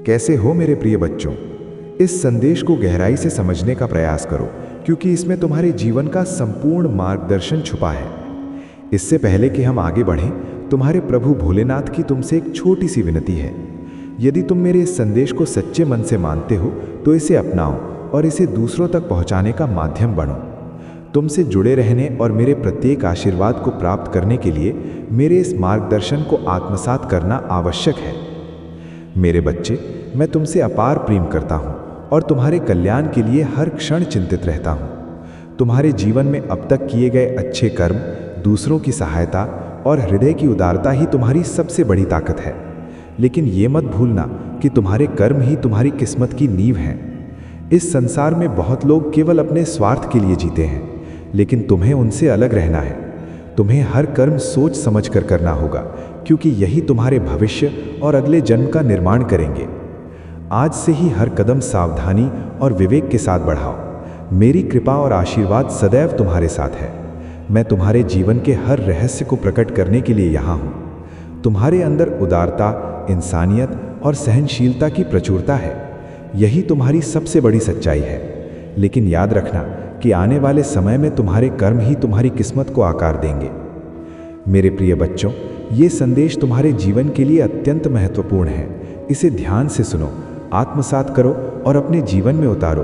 कैसे हो मेरे प्रिय बच्चों? इस संदेश को गहराई से समझने का प्रयास करो, क्योंकि इसमें तुम्हारे जीवन का संपूर्ण मार्गदर्शन छुपा है। इससे पहले कि हम आगे बढ़ें, तुम्हारे प्रभु भोलेनाथ की तुमसे एक छोटी सी विनती है। यदि तुम मेरे इस संदेश को सच्चे मन से मानते हो तो इसे अपनाओ और इसे दूसरों तक पहुंचाने का माध्यम बनो। तुमसे जुड़े रहने और मेरे प्रत्येक आशीर्वाद को प्राप्त करने के लिए मेरे इस मार्गदर्शन को आत्मसात करना आवश्यक है। मेरे बच्चे, मैं तुमसे अपार प्रेम करता हूँ और तुम्हारे कल्याण के लिए हर क्षण चिंतित रहता हूँ। तुम्हारे जीवन में अब तक किए गए अच्छे कर्म, दूसरों की सहायता और हृदय की उदारता ही तुम्हारी सबसे बड़ी ताकत है। लेकिन ये मत भूलना कि तुम्हारे कर्म ही तुम्हारी किस्मत की नींव हैं। इस संसार में बहुत लोग केवल अपने स्वार्थ के लिए जीते हैं, लेकिन तुम्हें उनसे अलग रहना है। तुम्हें हर कर्म सोच समझ कर करना होगा, क्योंकि यही तुम्हारे भविष्य और अगले जन्म का निर्माण करेंगे। आज से ही हर कदम सावधानी और विवेक के साथ बढ़ाओ। मेरी कृपा और आशीर्वाद सदैव तुम्हारे साथ है। मैं तुम्हारे जीवन के हर रहस्य को प्रकट करने के लिए यहाँ हूँ। तुम्हारे अंदर उदारता, इंसानियत और सहनशीलता की प्रचुरता है। यही तुम्हारी सबसे बड़ी सच्चाई है। लेकिन याद रखना कि आने वाले समय में तुम्हारे कर्म ही तुम्हारी किस्मत को आकार देंगे। मेरे प्रिय बच्चों, ये संदेश तुम्हारे जीवन के लिए अत्यंत महत्वपूर्ण है। इसे ध्यान से सुनो, आत्मसात करो और अपने जीवन में उतारो।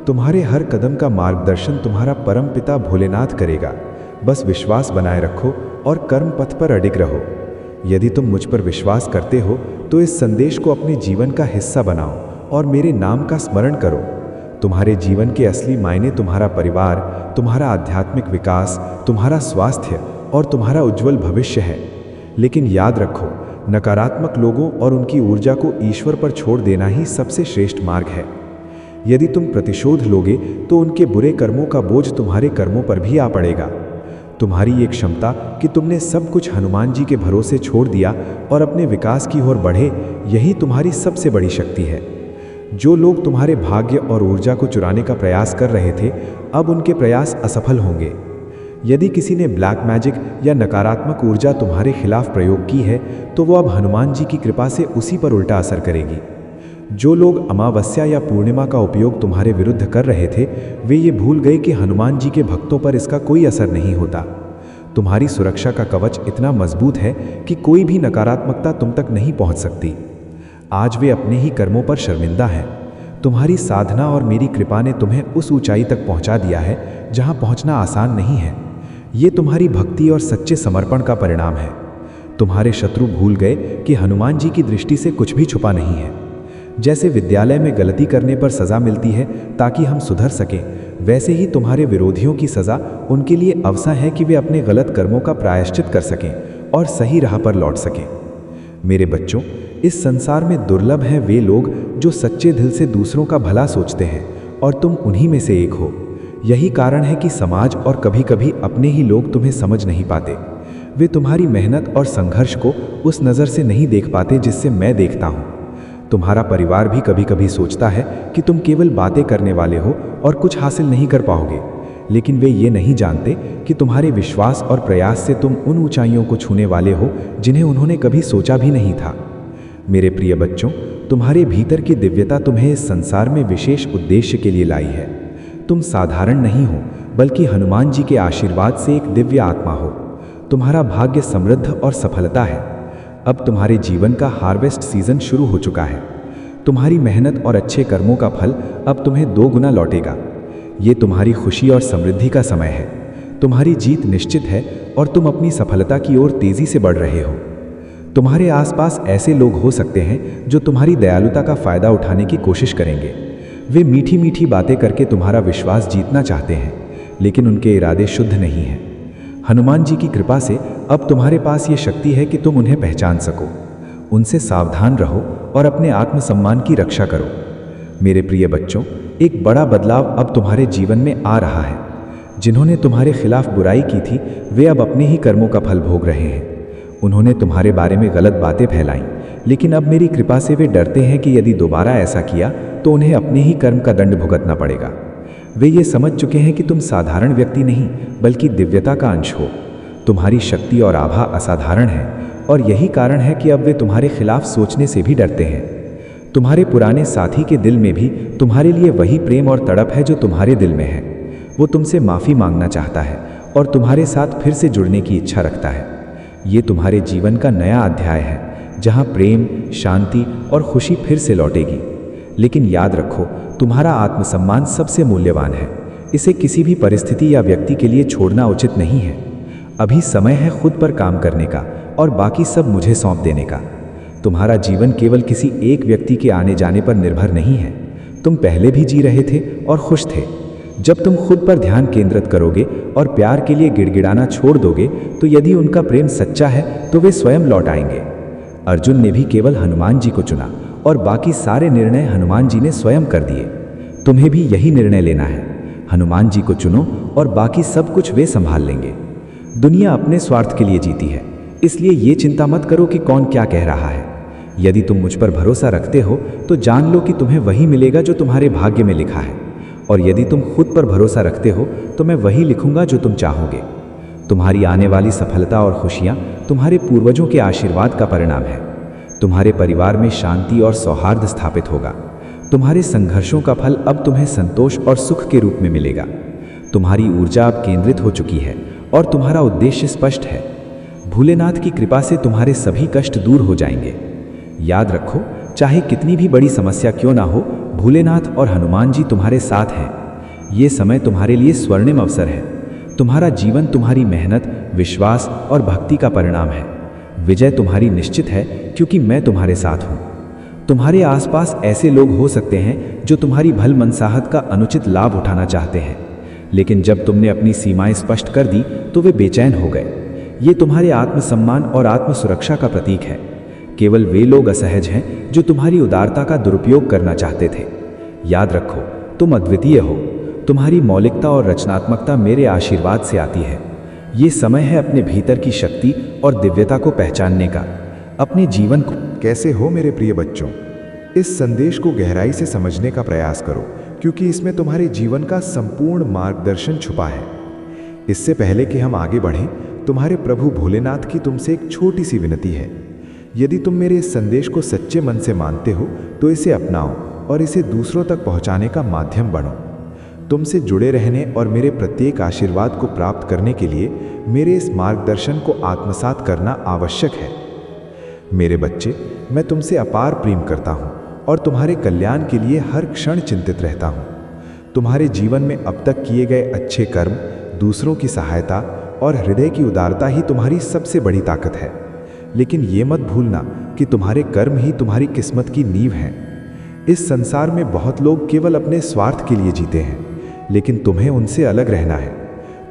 तुम्हारे हर कदम का मार्गदर्शन तुम्हारा परम पिता भोलेनाथ करेगा। बस विश्वास बनाए रखो और कर्म पथ पर अडिग रहो। यदि तुम मुझ पर विश्वास करते हो तो इस संदेश को अपने जीवन का हिस्सा बनाओ और मेरे नाम का स्मरण करो। तुम्हारे जीवन के असली मायने तुम्हारा परिवार, तुम्हारा आध्यात्मिक विकास, तुम्हारा स्वास्थ्य और तुम्हारा उज्जवल भविष्य है। लेकिन याद रखो, नकारात्मक लोगों और उनकी ऊर्जा को ईश्वर पर छोड़ देना ही सबसे श्रेष्ठ मार्ग है। यदि तुम प्रतिशोध लोगे तो उनके बुरे कर्मों का बोझ तुम्हारे कर्मों पर भी आ पड़ेगा। तुम्हारी ये क्षमता कि तुमने सब कुछ हनुमान जी के भरोसे छोड़ दिया और अपने विकास की ओर बढ़े, यही तुम्हारी सबसे बड़ी शक्ति है। जो लोग तुम्हारे भाग्य और ऊर्जा को चुराने का प्रयास कर रहे थे, अब उनके प्रयास असफल होंगे। यदि किसी ने ब्लैक मैजिक या नकारात्मक ऊर्जा तुम्हारे खिलाफ प्रयोग की है, तो वो अब हनुमान जी की कृपा से उसी पर उल्टा असर करेगी। जो लोग अमावस्या या पूर्णिमा का उपयोग तुम्हारे विरुद्ध कर रहे थे, वे ये भूल गए कि हनुमान जी के भक्तों पर इसका कोई असर नहीं होता। तुम्हारी सुरक्षा का कवच इतना मजबूत है कि कोई भी नकारात्मकता तुम तक नहीं पहुंच सकती। आज वे अपने ही कर्मों पर शर्मिंदा हैं। तुम्हारी साधना और मेरी कृपा ने तुम्हें उस ऊंचाई तक पहुंचा दिया है जहां पहुंचना आसान नहीं है। ये तुम्हारी भक्ति और सच्चे समर्पण का परिणाम है। तुम्हारे शत्रु भूल गए कि हनुमान जी की दृष्टि से कुछ भी छुपा नहीं है। जैसे विद्यालय में गलती करने पर सज़ा मिलती है ताकि हम सुधर सकें, वैसे ही तुम्हारे विरोधियों की सज़ा उनके लिए अवसर है कि वे अपने गलत कर्मों का प्रायश्चित कर सकें और सही राह पर लौट सकें। मेरे बच्चों, इस संसार में दुर्लभ हैं वे लोग जो सच्चे दिल से दूसरों का भला सोचते हैं, और तुम उन्हीं में से एक हो। यही कारण है कि समाज और कभी कभी अपने ही लोग तुम्हें समझ नहीं पाते। वे तुम्हारी मेहनत और संघर्ष को उस नज़र से नहीं देख पाते जिससे मैं देखता हूँ। तुम्हारा परिवार भी कभी कभी सोचता है कि तुम केवल बातें करने वाले हो और कुछ हासिल नहीं कर पाओगे, लेकिन वे ये नहीं जानते कि तुम्हारे विश्वास और प्रयास से तुम उन ऊंचाइयों को छूने वाले हो जिन्हें उन्होंने कभी सोचा भी नहीं था। मेरे प्रिय बच्चों, तुम्हारे भीतर की दिव्यता तुम्हें इस संसार में विशेष उद्देश्य के लिए लाई है। तुम साधारण नहीं हो, बल्कि हनुमान जी के आशीर्वाद से एक दिव्य आत्मा हो। तुम्हारा भाग्य समृद्ध और सफलता है। अब तुम्हारे जीवन का हार्वेस्ट सीजन शुरू हो चुका है। तुम्हारी मेहनत और अच्छे कर्मों का फल अब तुम्हें 2 गुना लौटेगा। ये तुम्हारी खुशी और समृद्धि का समय है। तुम्हारी जीत निश्चित है और तुम अपनी सफलता की ओर तेजी से बढ़ रहे हो। तुम्हारे आसपास ऐसे लोग हो सकते हैं जो तुम्हारी दयालुता का फायदा उठाने की कोशिश करेंगे। वे मीठी मीठी बातें करके तुम्हारा विश्वास जीतना चाहते हैं, लेकिन उनके इरादे शुद्ध नहीं हैं। हनुमान जी की कृपा से अब तुम्हारे पास ये शक्ति है कि तुम उन्हें पहचान सको। उनसे सावधान रहो और अपने आत्मसम्मान की रक्षा करो। मेरे प्रिय बच्चों, एक बड़ा बदलाव अब तुम्हारे जीवन में आ रहा है। जिन्होंने तुम्हारे खिलाफ बुराई की थी, वे अब अपने ही कर्मों का फल भोग रहे हैं। उन्होंने तुम्हारे बारे में गलत बातें फैलाईं, लेकिन अब मेरी कृपा से वे डरते हैं कि यदि दोबारा ऐसा किया तो उन्हें अपने ही कर्म का दंड भुगतना पड़ेगा। वे ये समझ चुके हैं कि तुम साधारण व्यक्ति नहीं, बल्कि दिव्यता का अंश हो। तुम्हारी शक्ति और आभा असाधारण है, और यही कारण है कि अब वे तुम्हारे खिलाफ सोचने से भी डरते हैं। तुम्हारे पुराने साथी के दिल में भी तुम्हारे लिए वही प्रेम और तड़प है जो तुम्हारे दिल में है। वो तुमसे माफ़ी मांगना चाहता है और तुम्हारे साथ फिर से जुड़ने की इच्छा रखता है। ये तुम्हारे जीवन का नया अध्याय है जहाँ प्रेम, शांति और खुशी फिर से लौटेगी। लेकिन याद रखो, तुम्हारा आत्मसम्मान सबसे मूल्यवान है। इसे किसी भी परिस्थिति या व्यक्ति के लिए छोड़ना उचित नहीं है। अभी समय है खुद पर काम करने का और बाकी सब मुझे सौंप देने का। तुम्हारा जीवन केवल किसी एक व्यक्ति के आने जाने पर निर्भर नहीं है। तुम पहले भी जी रहे थे और खुश थे। जब तुम खुद पर ध्यान केंद्रित करोगे और प्यार के लिए गिड़गिड़ाना छोड़ दोगे, तो यदि उनका प्रेम सच्चा है तो वे स्वयं लौट आएंगे। अर्जुन ने भी केवल हनुमान जी को चुना और बाकी सारे निर्णय हनुमान जी ने स्वयं कर दिए। तुम्हें भी यही निर्णय लेना है। हनुमान जी को चुनो और बाकी सब कुछ वे संभाल लेंगे। दुनिया अपने स्वार्थ के लिए जीती है, इसलिए ये चिंता मत करो कि कौन क्या कह रहा है। यदि तुम मुझ पर भरोसा रखते हो तो जान लो कि तुम्हें वही मिलेगा जो तुम्हारे भाग्य में लिखा है। और यदि तुम खुद पर भरोसा रखते हो तो मैं वही लिखूंगा जो तुम चाहोगे। तुम्हारी आने वाली सफलता और खुशियां तुम्हारे पूर्वजों के आशीर्वाद का परिणाम है। तुम्हारे परिवार में शांति और सौहार्द स्थापित होगा। तुम्हारे संघर्षों का फल अब तुम्हें संतोष और सुख के रूप में मिलेगा। तुम्हारी ऊर्जा अब केंद्रित हो चुकी है और तुम्हारा उद्देश्य स्पष्ट है। भोलेनाथ की कृपा से तुम्हारे सभी कष्ट दूर हो जाएंगे। याद रखो, चाहे कितनी भी बड़ी समस्या क्यों ना हो, भोलेनाथ और हनुमान जी तुम्हारे साथ हैं। ये समय तुम्हारे लिए स्वर्णिम अवसर है। तुम्हारा जीवन तुम्हारी मेहनत, विश्वास और भक्ति का परिणाम है। विजय तुम्हारी निश्चित है क्योंकि मैं तुम्हारे साथ हूँ। तुम्हारे आसपास ऐसे लोग हो सकते हैं जो तुम्हारी भल मनसाहत का अनुचित लाभ उठाना चाहते हैं, लेकिन जब तुमने अपनी सीमाएं स्पष्ट कर दी तो वे बेचैन हो गए। ये तुम्हारे आत्मसम्मान और आत्मसुरक्षा का प्रतीक है। केवल वे लोग असहज हैं जो तुम्हारी उदारता का दुरुपयोग करना चाहते थे। याद रखो, तुम अद्वितीय हो। तुम्हारी मौलिकता और रचनात्मकता मेरे आशीर्वाद से आती है। ये समय है अपने भीतर की शक्ति और दिव्यता को पहचानने का। अपने जीवन को कैसे हो मेरे प्रिय बच्चों? इस संदेश को गहराई से समझने का प्रयास करो, क्योंकि इसमें तुम्हारे जीवन का संपूर्ण मार्गदर्शन छुपा है। इससे पहले कि हम आगे बढ़ें, तुम्हारे प्रभु भोलेनाथ की तुमसे एक छोटी सी विनती है। यदि तुम मेरे इस संदेश को सच्चे मन से मानते हो तो इसे अपनाओ और इसे दूसरों तक पहुंचाने का माध्यम बनो। तुमसे जुड़े रहने और मेरे प्रत्येक आशीर्वाद को प्राप्त करने के लिए मेरे इस मार्गदर्शन को आत्मसात करना आवश्यक है। मेरे बच्चे, मैं तुमसे अपार प्रेम करता हूँ और तुम्हारे कल्याण के लिए हर क्षण चिंतित रहता हूँ। तुम्हारे जीवन में अब तक किए गए अच्छे कर्म, दूसरों की सहायता और हृदय की उदारता ही तुम्हारी सबसे बड़ी ताकत है। लेकिन ये मत भूलना कि तुम्हारे कर्म ही तुम्हारी किस्मत की नींव हैं। इस संसार में बहुत लोग केवल अपने स्वार्थ के लिए जीते हैं, लेकिन तुम्हें उनसे अलग रहना है।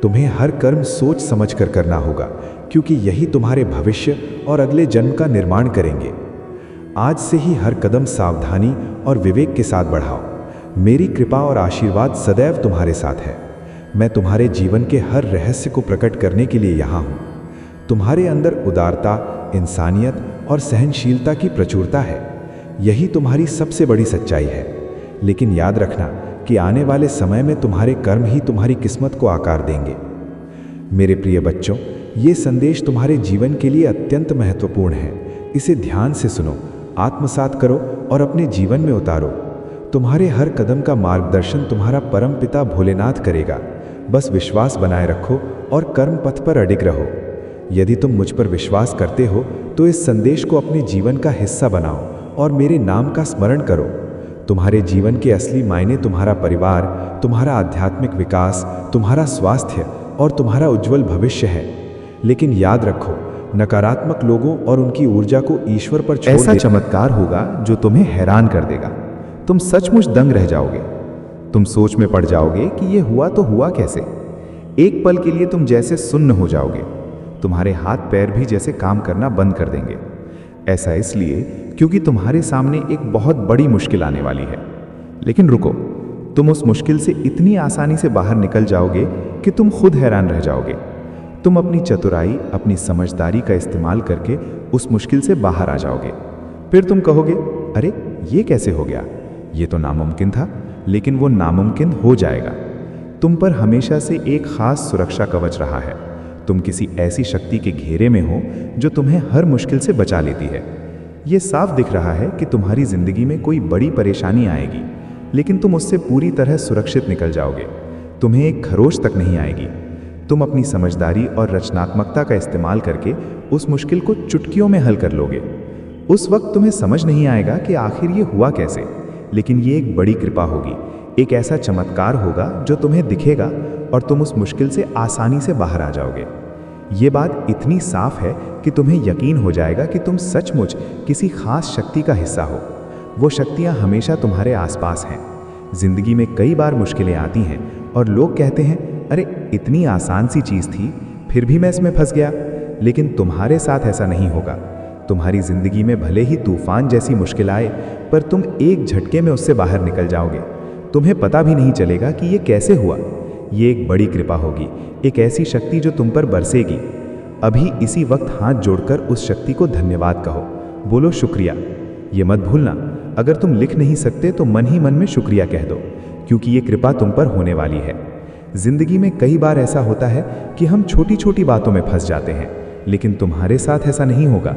तुम्हें हर कर्म सोच समझ कर करना होगा, क्योंकि यही तुम्हारे भविष्य और अगले जन्म का निर्माण करेंगे। आज से ही हर कदम सावधानी और विवेक के साथ बढ़ाओ। मेरी कृपा और आशीर्वाद सदैव तुम्हारे साथ है। मैं तुम्हारे जीवन के हर रहस्य को प्रकट करने के लिए यहाँ हूँ। तुम्हारे अंदर उदारता, इंसानियत और सहनशीलता की प्रचुरता है। यही तुम्हारी सबसे बड़ी सच्चाई है। लेकिन याद रखना कि आने वाले समय में तुम्हारे कर्म ही तुम्हारी किस्मत को आकार देंगे। मेरे प्रिय बच्चों, ये संदेश तुम्हारे जीवन के लिए अत्यंत महत्वपूर्ण है। इसे ध्यान से सुनो, आत्मसात करो और अपने जीवन में उतारो। तुम्हारे हर कदम का मार्गदर्शन तुम्हारा परम पिता भोलेनाथ करेगा। बस विश्वास बनाए रखो और कर्म पथ पर अडिग रहो। यदि तुम मुझ पर विश्वास करते हो तो इस संदेश को अपने जीवन का हिस्सा बनाओ और मेरे नाम का स्मरण करो। तुम्हारे जीवन के असली मायने तुम्हारा परिवार, तुम्हारा आध्यात्मिक विकास, तुम्हारा स्वास्थ्य और तुम्हारा उज्जवल भविष्य है। लेकिन याद रखो, नकारात्मक लोगों और उनकी ऊर्जा को ईश्वर पर छोड़ ऐसा चमत्कार होगा जो तुम्हें हैरान कर देगा। तुम सचमुच दंग रह जाओगे। तुम सोच में पड़ जाओगे कि ये हुआ तो हुआ कैसे। एक पल के लिए तुम जैसे सुन्न हो जाओगे। तुम्हारे हाथ पैर भी जैसे काम करना बंद कर देंगे। ऐसा इसलिए क्योंकि तुम्हारे सामने एक बहुत बड़ी मुश्किल आने वाली है। लेकिन रुको, तुम उस मुश्किल से इतनी आसानी से बाहर निकल जाओगे कि तुम खुद हैरान रह जाओगे। तुम अपनी चतुराई, अपनी समझदारी का इस्तेमाल करके उस मुश्किल से बाहर आ जाओगे। फिर तुम कहोगे, अरे ये कैसे हो गया? ये तो नामुमकिन था। लेकिन वो नामुमकिन हो जाएगा। तुम पर हमेशा से एक खास सुरक्षा कवच रहा है। तुम किसी ऐसी शक्ति के घेरे में हो जो तुम्हें हर मुश्किल से बचा लेती है। ये साफ दिख रहा है कि तुम्हारी जिंदगी में कोई बड़ी परेशानी आएगी, लेकिन तुम उससे पूरी तरह सुरक्षित निकल जाओगे। तुम्हें एक खरोच तक नहीं आएगी। तुम अपनी समझदारी और रचनात्मकता का इस्तेमाल करके उस मुश्किल को चुटकियों में हल कर लोगे। उस वक्त तुम्हें समझ नहीं आएगा कि आखिर ये हुआ कैसे, लेकिन ये एक बड़ी कृपा होगी, एक ऐसा चमत्कार होगा जो तुम्हें दिखेगा और तुम उस मुश्किल से आसानी से बाहर आ जाओगे। ये बात इतनी साफ है कि तुम्हें यकीन हो जाएगा कि तुम सचमुच किसी खास शक्ति का हिस्सा हो। वो शक्तियाँ हमेशा तुम्हारे आसपास हैं। जिंदगी में कई बार मुश्किलें आती हैं और लोग कहते हैं, अरे इतनी आसान सी चीज़ थी, फिर भी मैं इसमें फंस गया। लेकिन तुम्हारे साथ ऐसा नहीं होगा। तुम्हारी जिंदगी में भले ही तूफान जैसी मुश्किल आए, पर तुम एक झटके में उससे बाहर निकल जाओगे। तुम्हें पता भी नहीं चलेगा कि ये कैसे हुआ। ये एक बड़ी कृपा होगी, एक ऐसी शक्ति जो तुम पर बरसेगी। अभी इसी वक्त हाथ जोड़कर उस शक्ति को धन्यवाद कहो, बोलो शुक्रिया। ये मत भूलना, अगर तुम लिख नहीं सकते तो मन ही मन में शुक्रिया कह दो, क्योंकि ये कृपा तुम पर होने वाली है। जिंदगी में कई बार ऐसा होता है कि हम छोटी छोटी बातों में फंस जाते हैं, लेकिन तुम्हारे साथ ऐसा नहीं होगा।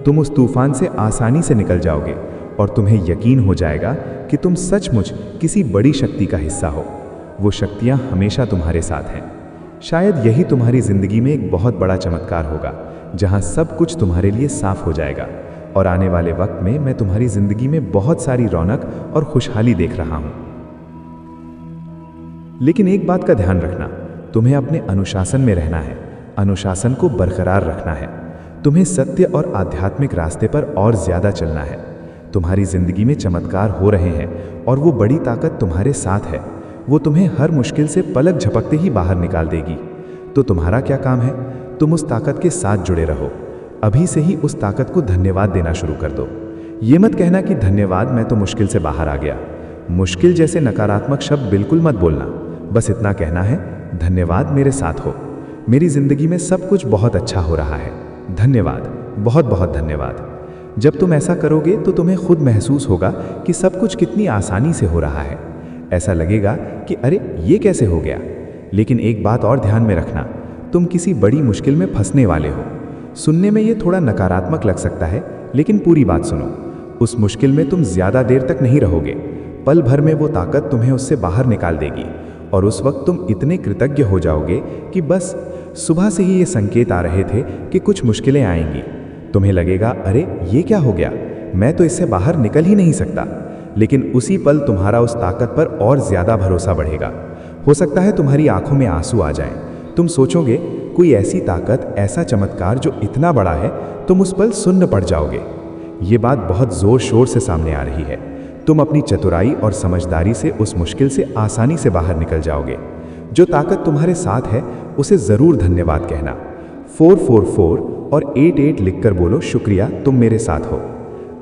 तुम उस तूफान से आसानी से निकल जाओगे और तुम्हें यकीन हो जाएगा कि तुम सचमुच किसी बड़ी शक्ति का हिस्सा हो। वो शक्तियाँ हमेशा तुम्हारे साथ हैं। शायद यही तुम्हारी जिंदगी में एक बहुत बड़ा चमत्कार होगा, जहाँ सब कुछ तुम्हारे लिए साफ हो जाएगा। और आने वाले वक्त में मैं तुम्हारी जिंदगी में बहुत सारी रौनक और खुशहाली देख रहा हूँ। लेकिन एक बात का ध्यान रखना, तुम्हें अपने अनुशासन में रहना है, अनुशासन को बरकरार रखना है। तुम्हें सत्य और आध्यात्मिक रास्ते पर और ज्यादा चलना है। तुम्हारी जिंदगी में चमत्कार हो रहे हैं और वो बड़ी ताकत तुम्हारे साथ है। वो तुम्हें हर मुश्किल से पलक झपकते ही बाहर निकाल देगी। तो तुम्हारा क्या काम है? तुम उस ताकत के साथ जुड़े रहो। अभी से ही उस ताकत को धन्यवाद देना शुरू कर दो। ये मत कहना कि धन्यवाद, मैं तो मुश्किल से बाहर आ गया। मुश्किल जैसे नकारात्मक शब्द बिल्कुल मत बोलना। बस इतना कहना है, धन्यवाद मेरे साथ हो, मेरी जिंदगी में सब कुछ बहुत अच्छा हो रहा है। धन्यवाद, बहुत बहुत धन्यवाद। जब तुम ऐसा करोगे तो तुम्हें खुद महसूस होगा कि सब कुछ कितनी आसानी से हो रहा है। ऐसा लगेगा कि अरे ये कैसे हो गया। लेकिन एक बात और ध्यान में रखना, तुम किसी बड़ी मुश्किल में फंसने वाले हो। सुनने में ये थोड़ा नकारात्मक लग सकता है, लेकिन पूरी बात सुनो। उस मुश्किल में तुम ज्यादा देर तक नहीं रहोगे। पल भर में वो ताकत तुम्हें उससे बाहर निकाल देगी और उस वक्त तुम इतने कृतज्ञ हो जाओगे कि बस सुबह से ही ये संकेत आ रहे थे कि कुछ मुश्किलें आएंगी। तुम्हें लगेगा, अरे ये क्या हो गया, मैं तो इससे बाहर निकल ही नहीं सकता। लेकिन उसी पल तुम्हारा उस ताकत पर और ज्यादा भरोसा बढ़ेगा। हो सकता है तुम्हारी आंखों में आंसू आ जाएं। तुम सोचोगे, कोई ऐसी ताकत, ऐसा चमत्कार जो इतना बड़ा है। तुम उस पल सुन्न पड़ जाओगे। ये बात बहुत जोर शोर से सामने आ रही है। तुम अपनी चतुराई और समझदारी से उस मुश्किल से आसानी से बाहर निकल जाओगे। जो ताकत तुम्हारे साथ है उसे जरूर धन्यवाद कहना। 444 और 88 लिखकर बोलो, शुक्रिया, तुम मेरे साथ हो।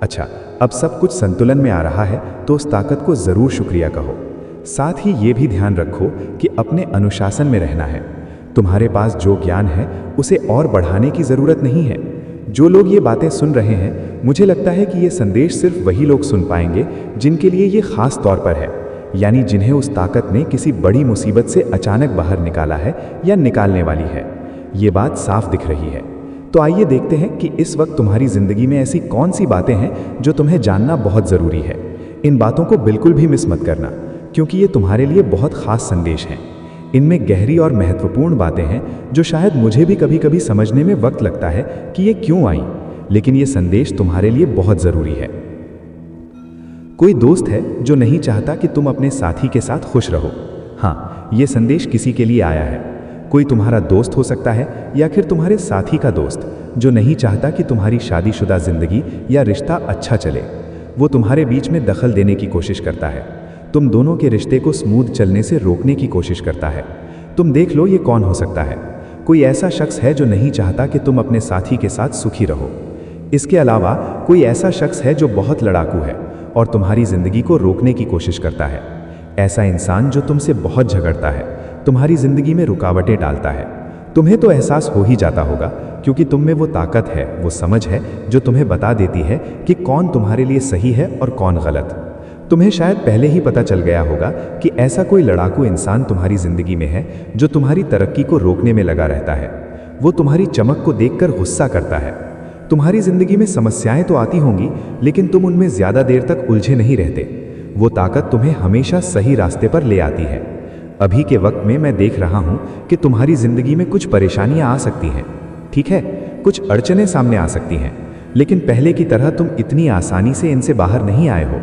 अच्छा, अब सब कुछ संतुलन में आ रहा है तो उस ताकत को जरूर शुक्रिया कहो। साथ ही ये भी ध्यान रखो कि अपने अनुशासन में रहना है। तुम्हारे पास जो ज्ञान है उसे और बढ़ाने की जरूरत नहीं है। जो लोग ये बातें सुन रहे हैं, मुझे लगता है कि ये संदेश सिर्फ वही लोग सुन पाएंगे जिनके लिए ये खास तौर पर है, यानी जिन्हें उस ताकत ने किसी बड़ी मुसीबत से अचानक बाहर निकाला है या निकालने वाली है। ये बात साफ दिख रही है। तो आइए देखते हैं कि इस वक्त तुम्हारी जिंदगी में ऐसी कौन सी बातें हैं जो तुम्हें जानना बहुत जरूरी है। इन बातों को बिल्कुल भी मिस मत करना, क्योंकि ये तुम्हारे लिए बहुत खास संदेश हैं। इनमें गहरी और महत्वपूर्ण बातें हैं जो शायद मुझे भी कभी कभी समझने में वक्त लगता है कि ये क्यों आई, लेकिन ये संदेश तुम्हारे लिए बहुत जरूरी है। कोई दोस्त है जो नहीं चाहता कि तुम अपने साथी के साथ खुश रहो। हाँ, ये संदेश किसी के लिए आया है। कोई तुम्हारा दोस्त हो सकता है या फिर तुम्हारे साथी का दोस्त जो नहीं चाहता कि तुम्हारी शादीशुदा जिंदगी या रिश्ता अच्छा चले। वो तुम्हारे बीच में दखल देने की कोशिश करता है, तुम दोनों के रिश्ते को स्मूथ चलने से रोकने की कोशिश करता है। तुम देख लो ये कौन हो सकता है। कोई ऐसा शख्स है जो नहीं चाहता कि तुम अपने साथी के साथ सुखी रहो। इसके अलावा कोई ऐसा शख्स है जो बहुत लड़ाकू है और तुम्हारी जिंदगी को रोकने की कोशिश करता है। ऐसा इंसान जो तुमसे बहुत झगड़ता है, तुम्हारी जिंदगी में रुकावटें डालता है। तुम्हें तो एहसास हो ही जाता होगा, क्योंकि तुम में वो ताकत है, वो समझ है जो तुम्हें बता देती है कि कौन तुम्हारे लिए सही है और कौन गलत। तुम्हें शायद पहले ही पता चल गया होगा कि ऐसा कोई लड़ाकू इंसान तुम्हारी जिंदगी में है जो तुम्हारी तरक्की को रोकने में लगा रहता है। वो तुम्हारी चमक को देखकर गुस्सा करता है। तुम्हारी जिंदगी में समस्याएं तो आती होंगी, लेकिन तुम उनमें ज्यादा देर तक उलझे नहीं रहते। वो ताकत तुम्हें हमेशा सही रास्ते पर ले आती है। अभी के वक्त में मैं देख रहा हूं कि तुम्हारी जिंदगी में कुछ परेशानियां आ सकती हैं, ठीक है, कुछ अड़चनें सामने आ सकती हैं, लेकिन पहले की तरह तुम इतनी आसानी से इनसे बाहर नहीं आए हो।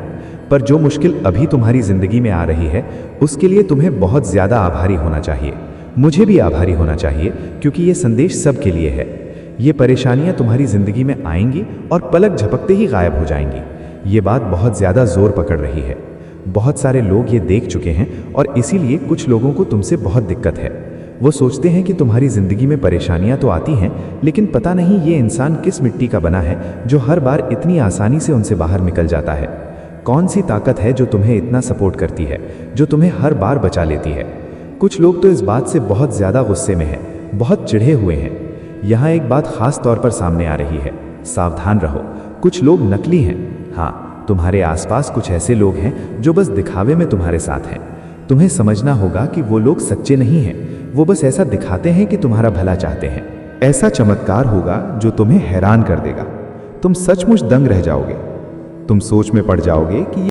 पर जो मुश्किल अभी तुम्हारी जिंदगी में आ रही है, उसके लिए तुम्हें बहुत ज्यादा आभारी होना चाहिए। मुझे भी आभारी होना चाहिए, क्योंकि ये संदेश सबके लिए है। ये परेशानियां तुम्हारी जिंदगी में आएंगी और पलक झपकते ही गायब हो जाएंगी। ये बात बहुत ज्यादा जोर पकड़ रही है। बहुत सारे लोग ये देख चुके हैं और इसीलिए कुछ लोगों को तुमसे बहुत दिक्कत है। वो सोचते हैं कि तुम्हारी जिंदगी में परेशानियां तो आती हैं, लेकिन पता नहीं ये इंसान किस मिट्टी का बना है जो हर बार इतनी आसानी से उनसे बाहर निकल जाता है। कौन सी ताकत है जो तुम्हें इतना सपोर्ट करती है, जो तुम्हें हर बार बचा लेती है। कुछ लोग तो इस बात से बहुत ज्यादा गुस्से में हैं, बहुत चिढ़े हुए हैं। यहाँ एक बात खास तौर पर सामने आ रही है, सावधान रहो। कुछ लोग नकली हैं। हाँ, तुम्हारे आसपास कुछ ऐसे लोग हैं जो बस दिखावे में तुम्हारे साथ हैं। तुम्हें समझना होगा कि वो लोग सच्चे नहीं हैं, वो बस ऐसा दिखाते हैं कि तुम्हारा भला चाहते हैं। ऐसा चमत्कार होगा जो तुम्हें हैरान कर देगा। तुम सचमुच दंग रह जाओगे। तुम सोच में पड़ जाओगे कि